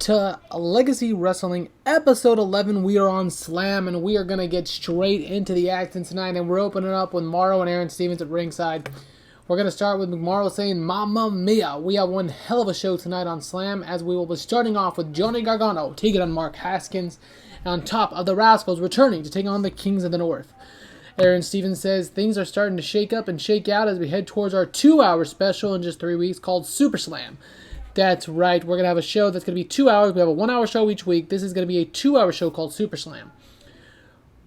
to Legacy Wrestling episode 11. We are on Slam and we are going to get straight into the action tonight, and we're opening up with Morrow and Aaron Stevens at ringside. We're going to start with Morrow saying Mamma Mia. We have one hell of a show tonight on Slam, as we will be starting off with Johnny Gargano taking on Mark Haskins, on top of the Rascals returning to take on the Kings of the North. Aaron Stevens says things are starting to shake up and shake out as we head towards our 2-hour special in just 3 weeks called Super Slam. That's right, we're going to have a show that's going to be 2 hours. We have a 1-hour show each week. This is going to be a 2-hour show called Super Slam.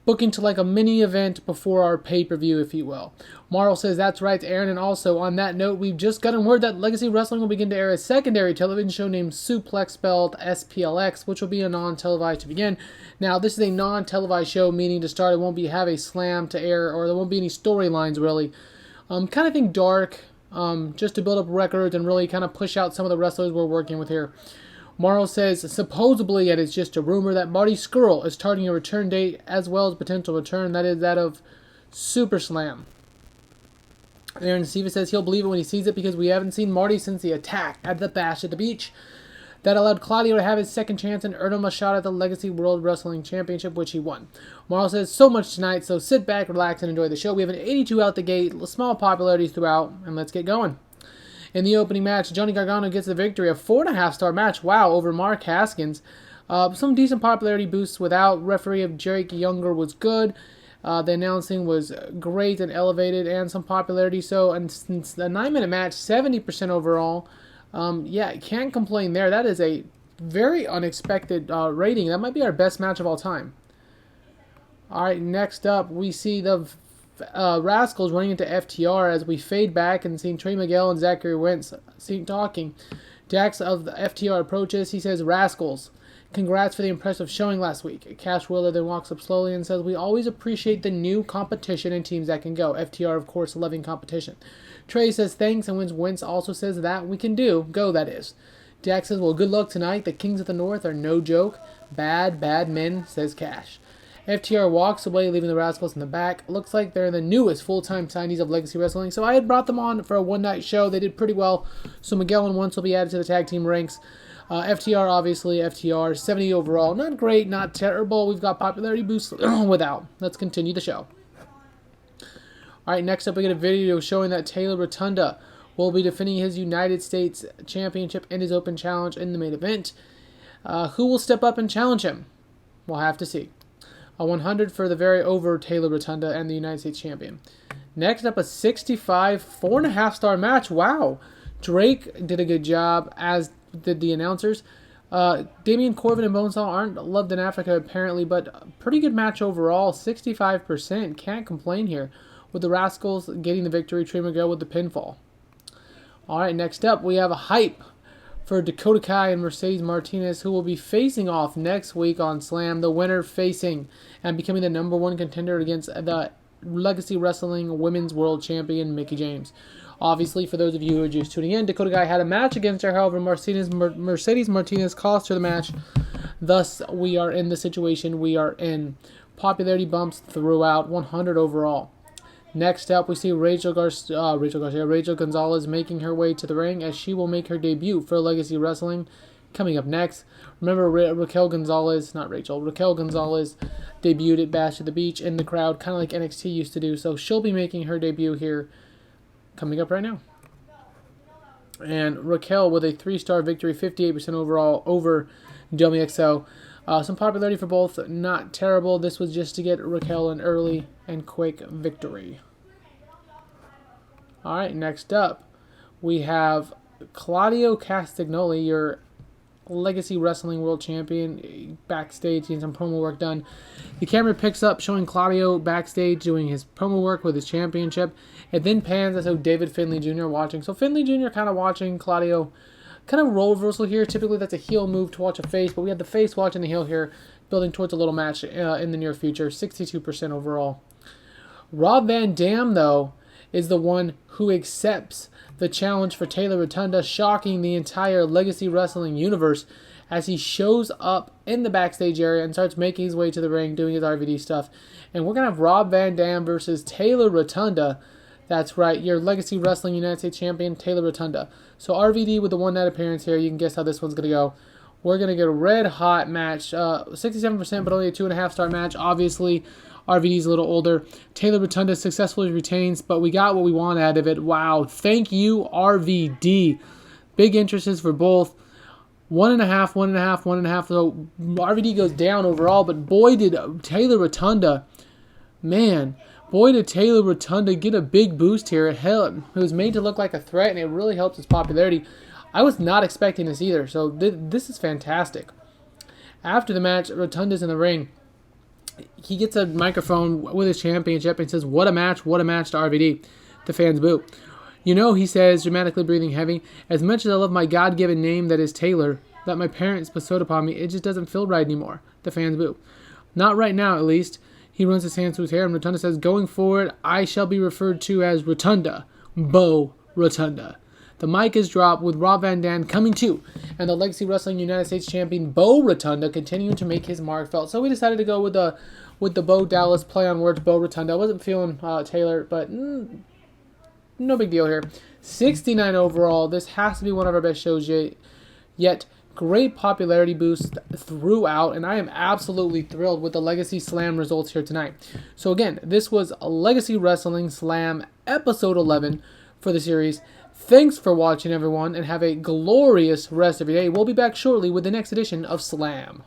Booking to like a mini event before our pay-per-view, if you will. Morrow says that's right, Aaron, and also on that note, we've just gotten word that Legacy Wrestling will begin to air a secondary television show named Suplex, spelled SPLX, which will be a non-televised to begin. Now, this is a non-televised show, meaning to start, it won't have a slam to air, or there won't be any storylines, really. Kind of think dark, just to build up records and really kind of push out some of the wrestlers we're working with here. Morrow says, supposedly, and it's just a rumor, that Marty Scurll is targeting a return date as well as potential return. That is that of Super Slam. Aaron Stevens says he'll believe it when he sees it because we haven't seen Marty since the attack at the Bash at the Beach. That allowed Claudio to have his second chance and earn him a shot at the Legacy World Wrestling Championship, which he won. Morrow says, so much tonight, so sit back, relax, and enjoy the show. We have an 82 out the gate, small popularities throughout, and let's get going. In the opening match, Johnny Gargano gets the victory, a 4.5-star match, wow, over Mark Haskins. Some decent popularity boosts without. Referee of Jake Younger was good. The announcing was great and elevated, and some popularity. So, and since the 9-minute match, 70% overall. Can't complain there. That is a very unexpected rating. That might be our best match of all time. All right, next up, we see the Rascals running into FTR as we fade back and see Trey Miguel and Zachary Wentz talking. Dax of the FTR approaches. He says, Rascals, congrats for the impressive showing last week. Cash Wheeler then walks up slowly and says, we always appreciate the new competition and teams that can go. FTR, of course, loving competition. Trey says thanks, and Wentz also says that we can do. Go, that is. Dax says, well, good luck tonight. The Kings of the North are no joke. Bad men, says Cash. FTR walks away, leaving the Rascals in the back. Looks like they're the newest full-time signees of Legacy Wrestling, so I had brought them on for a one-night show. They did pretty well, so Miguel and Wentz will be added to the tag team ranks. FTR, obviously, FTR, 70 overall. Not great, not terrible. We've got popularity boosts without. Let's continue the show. All right, next up we get a video showing that Taylor Rotunda will be defending his United States Championship in his Open Challenge in the main event. Who will step up and challenge him? We'll have to see. A 100 for the very over Taylor Rotunda and the United States Champion. Next up, a 65 4.5-star match. Wow. Drake did a good job, as did the announcers. Damian Corbin and Bonesaw aren't loved in Africa, apparently, but pretty good match overall. 65%. Can't complain here. With the Rascals getting the victory, Trey Miguel with the pinfall. All right, next up, we have a hype for Dakota Kai and Mercedes Martinez, who will be facing off next week on Slam. The winner facing and becoming the #1 contender against the Legacy Wrestling Women's World Champion, Mickie James. Obviously, for those of you who are just tuning in, Dakota Kai had a match against her. However, Mercedes Martinez cost her the match. Thus, we are in the situation we are in. Popularity bumps throughout, 100 overall. Next up, we see Rachel Gonzalez making her way to the ring, as she will make her debut for Legacy Wrestling. Coming up next, remember Raquel Gonzalez debuted at Bash at the Beach in the crowd, kind of like NXT used to do, so she'll be making her debut here coming up right now. And Raquel with a 3-star victory, 58% overall over WXO. Some popularity for both, not terrible. This was just to get Raquel an early and quick victory. All right, next up, we have Claudio Castagnoli, your Legacy Wrestling World Champion, backstage getting some promo work done. The camera picks up showing Claudio backstage doing his promo work with his championship. It then pans as David Finlay Jr. watching. So Finlay Jr. kind of watching Claudio. Kind of role reversal here. Typically that's a heel move to watch a face, but we have the face watching the heel here, building towards a little match in the near future. 62% overall. Rob Van Dam, though, is the one who accepts the challenge for Taylor Rotunda, shocking the entire Legacy Wrestling universe as he shows up in the backstage area and starts making his way to the ring, doing his RVD stuff. And we're going to have Rob Van Dam versus Taylor Rotunda. That's right, your Legacy Wrestling United States Champion, Taylor Rotunda. So RVD with the one-night appearance here. You can guess how this one's going to go. We're going to get a red-hot match. 67%, but only a 2.5-star match. Obviously, RVD's a little older. Taylor Rotunda successfully retains, but we got what we want out of it. Wow. Thank you, RVD. Big interests for both. 1.5, 1.5, 1.5. So RVD goes down overall, but boy did Taylor Rotunda, boy did Taylor Rotunda get a big boost here. Hell, it was made to look like a threat, and it really helps his popularity. I was not expecting this either, so this is fantastic. After the match, Rotunda's in the ring. He gets a microphone with his championship and says, what a match to RVD. The fans boo. You know, he says, dramatically breathing heavy, as much as I love my God-given name that is Taylor, that my parents bestowed upon me, it just doesn't feel right anymore. The fans boo. Not right now, at least. He runs his hands through his hair, and Rotunda says, going forward, I shall be referred to as Rotunda. Bo Rotunda. The mic is dropped with Rob Van Dam coming too, and the Legacy Wrestling United States Champion Bo Rotunda continuing to make his mark felt. So we decided to go with the Bo Dallas play on words, Bo Rotunda. I wasn't feeling Taylor, but no big deal here. 69 overall. This has to be one of our best shows yet. Great popularity boost throughout, and I am absolutely thrilled with the Legacy Slam results here tonight. So again, this was Legacy Wrestling Slam Episode 11 for the series. Thanks for watching, everyone, and have a glorious rest of your day. We'll be back shortly with the next edition of Slam.